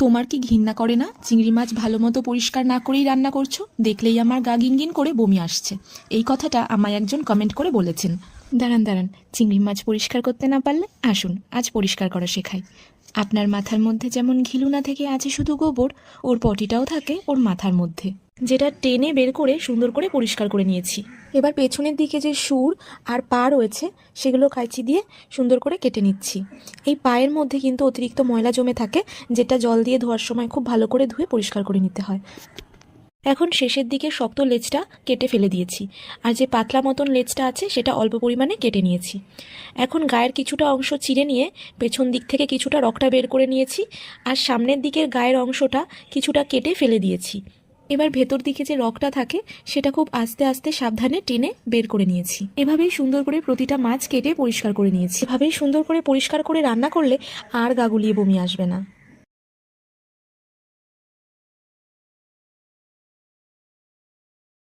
তোমার কি ঘৃণা করে না চিংড়ি মাছ ভালো মতো পরিষ্কার না করেই রান্না করছো? দেখলেই আমার গা গিনগিন করে বমি আসছে। এই কথাটা আমায় একজন কমেন্ট করে বলেছেন। দাঁড়ান দাঁড়ান, চিংড়ি মাছ পরিষ্কার করতে না পারলে আসুন আজ পরিষ্কার করা শেখাই। আপনার মাথার মধ্যে যেমন ঘিলুনা থেকে আছে শুধু গোবর, ওর পটিটাও থাকে ওর মাথার মধ্যে, যেটা টেনে বের করে সুন্দর করে পরিষ্কার করে নিয়েছি। এবার পেছনের দিকে যে সুর আর পা রয়েছে সেগুলো কাঁচি দিয়ে সুন্দর করে কেটে নিচ্ছি। এই পায়ের মধ্যে কিন্তু অতিরিক্ত ময়লা জমে থাকে, যেটা জল দিয়ে ধোয়ার সময় খুব ভালো করে ধুয়ে পরিষ্কার করে নিতে হয়। এখন শেষের দিকে শক্ত লেজটা কেটে ফেলে দিয়েছি, আর যে পাতলা মতন লেজটা আছে সেটা অল্প পরিমাণে কেটে নিয়েছি। এখন গায়ের কিছুটা অংশ চিড়ে নিয়ে পেছন দিক থেকে কিছুটা রগটা বের করে নিয়েছি, আর সামনের দিকের গায়ের অংশটা কিছুটা কেটে ফেলে দিয়েছি। এবার ভেতর দিকে যে রগটা থাকে সেটা খুব আস্তে আস্তে সাবধানে টেনে বের করে নিয়েছি। এভাবেই সুন্দর করে প্রতিটা মাছ কেটে পরিষ্কার করে নিয়েছি। এভাবেই সুন্দর করে পরিষ্কার করে রান্না করলে আর গা গুলিয়ে বমি আসবে না।